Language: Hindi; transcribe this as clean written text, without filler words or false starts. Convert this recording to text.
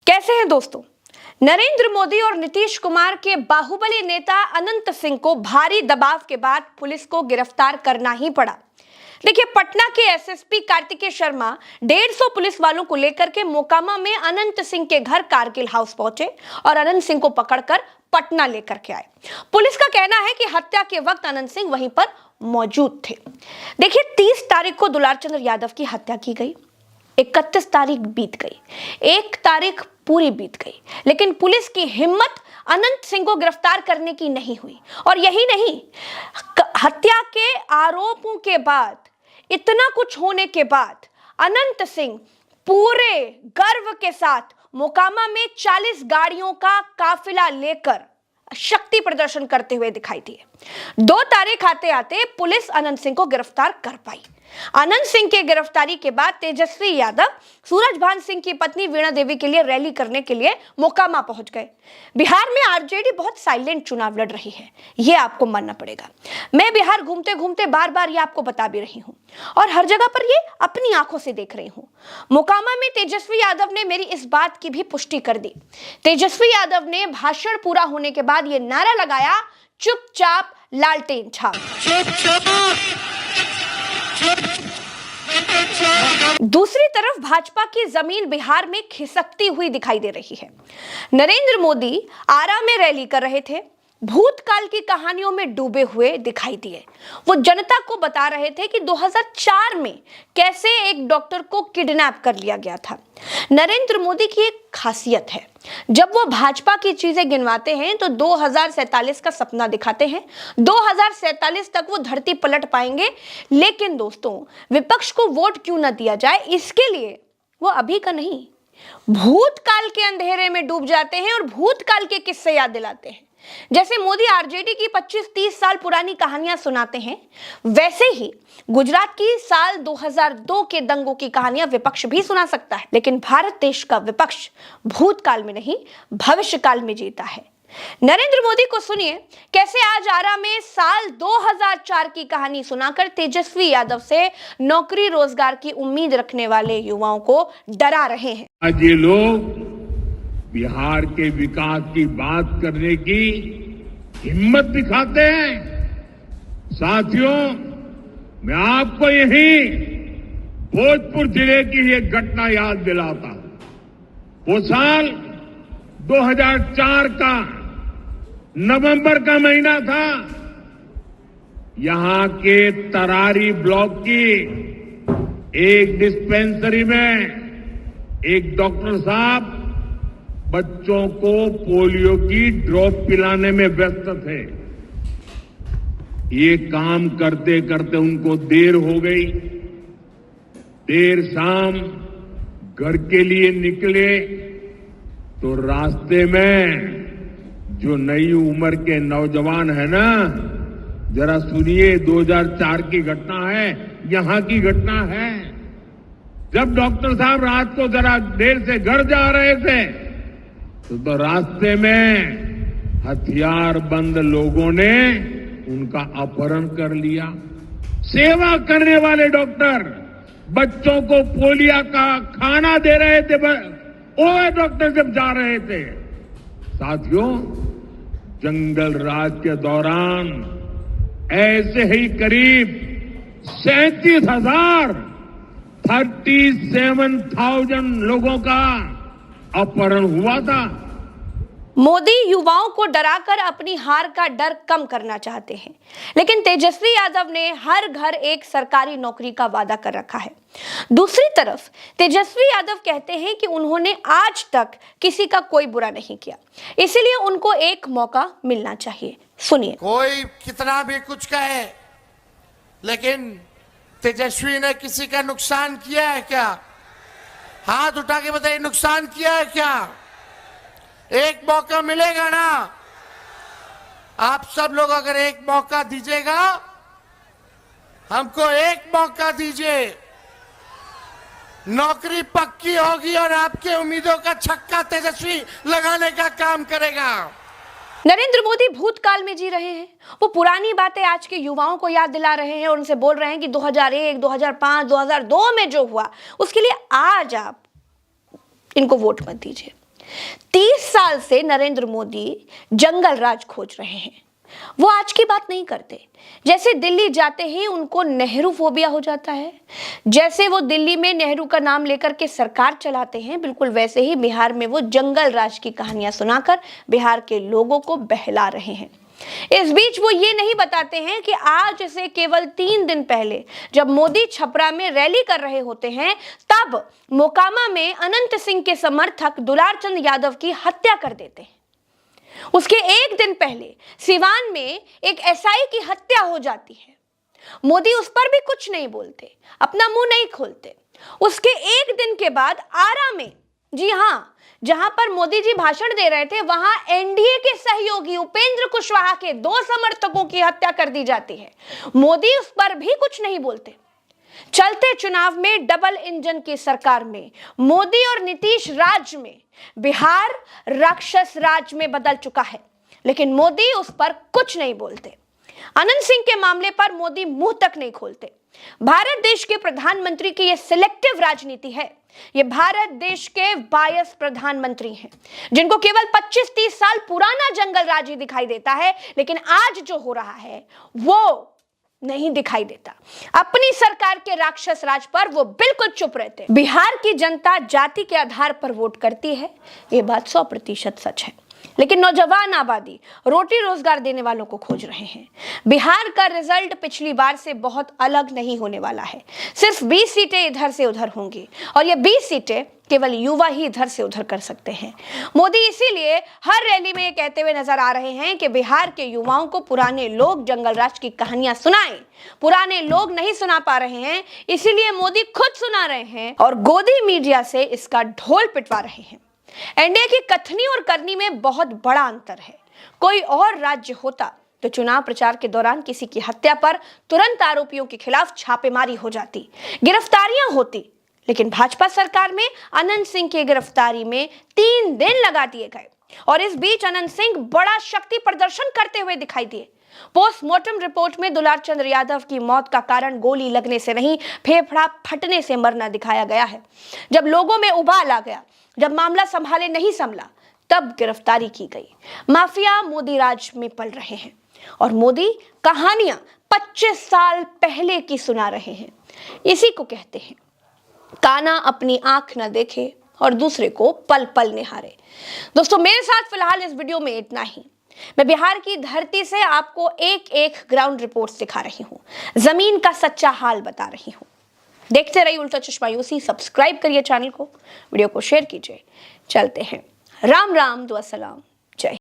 कैसे हैं दोस्तों। नरेंद्र मोदी और नीतीश कुमार के बाहुबली नेता अनंत सिंह को भारी दबाव के बाद पुलिस को गिरफ्तार करना ही पड़ा। देखिए, पटना के एसएसपी कार्तिकेय शर्मा 150 पुलिस वालों को लेकर के मोकामा में अनंत सिंह के घर कारगिल हाउस पहुंचे और अनंत सिंह को पकड़कर पटना लेकर के आए। पुलिस का कहना है कि हत्या के वक्त अनंत सिंह वहीं पर मौजूद थे। देखिए, 30 तारीख को दुलारचंद्र यादव की हत्या की गई, 31 तारीख बीत गई, 1 तारीख पूरी बीत गई, लेकिन पुलिस की हिम्मत अनंत सिंह को गिरफ्तार करने की नहीं हुई। और यही नहीं, हत्या के आरोपों के बाद, इतना कुछ होने के बाद अनंत सिंह पूरे गर्व के साथ मोकामा में 40 गाड़ियों का काफिला लेकर शक्ति प्रदर्शन करते हुए दिखाई दिए। 2 तारीख आते आते पुलिस अनंत सिंह को गिरफ्तार कर पाई। अनंत सिंह की गिरफ्तारी के बाद तेजस्वी यादव सूरजभान सिंह की पत्नी वीणा देवी के लिए रैली करने के लिए मोकामा पहुंच गए। बिहार में आरजेडी बहुत साइलेंट चुनाव लड़ रही है, यह आपको मानना पड़ेगा। मैं बिहार घूमते घूमते बार बार ये आपको बता भी रही हूं और हर जगह पर ये अपनी आंखों से देख रही हूं। मोकामा में तेजस्वी यादव ने मेरी इस बात की भी पुष्टि कर दी। तेजस्वी यादव ने भाषण पूरा होने के बाद यह नारा लगाया, चुपचाप लालटेन छाप। दूसरी तरफ भाजपा की जमीन बिहार में खिसकती हुई दिखाई दे रही है। नरेंद्र मोदी आरा में रैली कर रहे थे, भूतकाल की कहानियों में डूबे हुए दिखाई दिए। वो जनता को बता रहे थे कि 2004 में कैसे एक डॉक्टर को किडनैप कर लिया गया था। नरेंद्र मोदी की एक खासियत है, जब वो भाजपा की चीजें गिनवाते हैं तो 2047 का सपना दिखाते हैं। 2047 तक वो धरती पलट पाएंगे, लेकिन दोस्तों, विपक्ष को वोट क्यों ना दिया जाए, इसके लिए वो अभी का नहीं, भूतकाल के अंधेरे में डूब जाते हैं और भूतकाल के किस्से याद दिलाते हैं। जैसे मोदी आरजेडी की 25-30 साल पुरानी कहानियां सुनाते हैं, वैसे ही गुजरात की साल 2002 के दंगों की कहानियां विपक्ष भी सुना सकता है। लेकिन भारत देश का विपक्ष भूतकाल में नहीं, भविष्यकाल में जीता है। नरेंद्र मोदी को सुनिए कैसे आज आरा में साल 2004 की कहानी सुनाकर तेजस्वी यादव से नौकरी रोजगार की उम्मीद रखने वाले युवाओं को डरा रहे हैं। आज ये लोग बिहार के विकास की बात करने की हिम्मत दिखाते हैं। साथियों, मैं आपको यही भोजपुर जिले की एक घटना याद दिलाता हूं। वो साल 2004 का नवंबर का महीना था। यहां के तरारी ब्लॉक की एक डिस्पेंसरी में एक डॉक्टर साहब बच्चों को पोलियो की ड्रॉप पिलाने में व्यस्त थे। ये काम करते करते उनको देर हो गई। देर शाम घर के लिए निकले तो रास्ते में जो नई उम्र के नौजवान है ना, जरा सुनिए, 2004 की घटना है, यहां की घटना है। जब डॉक्टर साहब रात को जरा देर से घर जा रहे थे तो रास्ते में हथियार बंद लोगों ने उनका अपहरण कर लिया। सेवा करने वाले डॉक्टर बच्चों को पोलियो का खाना दे रहे थे, वो डॉक्टर जब जा रहे थे। साथियों, जंगल राज के दौरान ऐसे ही करीब 37,000 लोगों का अपहरण हुआ था। मोदी युवाओं को डराकर अपनी हार का डर कम करना चाहते हैं, लेकिन तेजस्वी यादव ने हर घर एक सरकारी नौकरी का वादा कर रखा है। दूसरी तरफ तेजस्वी यादव कहते हैं कि उन्होंने आज तक किसी का कोई बुरा नहीं किया, इसीलिए उनको एक मौका मिलना चाहिए। सुनिए। कोई कितना भी कुछ कहे, लेकिन तेजस्वी ने किसी का नुकसान किया है क्या? हाथ उठा के बताइए, नुकसान किया है क्या? एक मौका मिलेगा ना? आप सब लोग अगर एक मौका दीजिएगा, हमको एक मौका दीजिए, नौकरी पक्की होगी और आपके उम्मीदों का छक्का तेजस्वी लगाने का काम करेगा। नरेंद्र मोदी भूतकाल में जी रहे हैं, वो पुरानी बातें आज के युवाओं को याद दिला रहे हैं और उनसे बोल रहे हैं कि 2001, 2005, 2002 में जो हुआ उसके लिए आज आप इनको वोट मत दीजिए। 30 साल से नरेंद्र मोदी जंगल राज खोज रहे हैं। वो आज की बात नहीं करते। जैसे दिल्ली जाते ही उनको नेहरू फोबिया हो जाता है, जैसे वो दिल्ली में नेहरू का नाम लेकर के सरकार चलाते हैं, बिल्कुल वैसे ही बिहार में वो जंगल राज की कहानियां सुनाकर बिहार के लोगों को बहला रहे हैं। इस बीच वो ये नहीं बताते हैं कि आज से केवल 3 दिन पहले जब मोदी छपरा में रैली कर रहे होते हैं, तब मोकामा में अनंत सिंह के समर्थक दुलार चंद यादव की हत्या कर देते हैं। उसके एक दिन पहले सिवान में एक एसआई की हत्या हो जाती है। मोदी उस पर भी कुछ नहीं बोलते, अपना मुंह नहीं खोलते। उसके एक दिन के बाद आरा में, जी हां, जहां पर मोदी जी भाषण दे रहे थे, वहां एनडीए के सहयोगी उपेंद्र कुशवाहा के 2 समर्थकों की हत्या कर दी जाती है। मोदी उस पर भी कुछ नहीं बोलते। चलते चुनाव में डबल इंजन की सरकार में मोदी और नीतीश राज में बिहार राक्षस राज में बदल चुका है, लेकिन मोदी उस पर कुछ नहीं बोलते। अनंत सिंह के मामले पर मोदी मुंह तक नहीं खोलते। भारत देश के प्रधानमंत्री की यह सिलेक्टिव राजनीति है। ये भारत देश के बायस प्रधानमंत्री हैं, जिनको केवल 25-30 साल पुराना जंगल राज ही दिखाई देता है, लेकिन आज जो हो रहा है वो नहीं दिखाई देता। अपनी सरकार के राक्षस राज पर वो बिल्कुल चुप रहते। बिहार की जनता जाति के आधार पर वोट करती है, ये बात 100% सच है, लेकिन नौजवान आबादी रोटी रोजगार देने वालों को खोज रहे हैं। बिहार का रिजल्ट पिछली बार से बहुत अलग नहीं होने वाला है। सिर्फ 20 सीटें इधर से उधर होंगी और ये 20 सीटें केवल युवा ही इधर से उधर कर सकते हैं। मोदी इसीलिए हर रैली में ये कहते हुए नजर आ रहे हैं कि बिहार के युवाओं को पुराने लोग जंगल राज की कहानियां सुनाएं। पुराने लोग नहीं सुना पा रहे हैं, इसीलिए मोदी खुद सुना रहे हैं और गोदी मीडिया से इसका ढोल पिटवा रहे हैं। एनडीए की कथनी और करनी में बहुत बड़ा अंतर है। कोई और राज्य होता तो चुनाव प्रचार के दौरान किसी की हत्या पर तुरंत आरोपियों के खिलाफ छापेमारी हो जाती, गिरफ्तारियां होती, लेकिन भाजपा सरकार में अनंत सिंह की गिरफ्तारी में 3 दिन लगा दिए गए और इस बीच अनंत सिंह बड़ा शक्ति प्रदर्शन करते हुए दिखाई दिए। पोस्टमार्टम रिपोर्ट में दुलार चंद यादव की मौत का कारण गोली लगने से नहीं, फेफड़ा फटने से मरना दिखाया गया है। जब लोगों में उबाल आ गया, जब मामला संभाले नहीं संभला, तब गिरफ्तारी की गई। माफिया मोदी राज में पल रहे हैं और मोदी कहानियां 25 साल पहले की सुना रहे हैं। इसी को कहते हैं काना अपनी आंख न देखे और दूसरे को पल पल निहारे। दोस्तों, मेरे साथ फिलहाल इस वीडियो में इतना ही। मैं बिहार की धरती से आपको एक एक ग्राउंड रिपोर्ट दिखा रही हूँ, जमीन का सच्चा हाल बता रही हूँ। देखते रहिए उल्टा चश्मा यूसी। सब्सक्राइब करिए चैनल को, वीडियो को शेयर कीजिए। चलते हैं। राम राम, दुआ सलाम।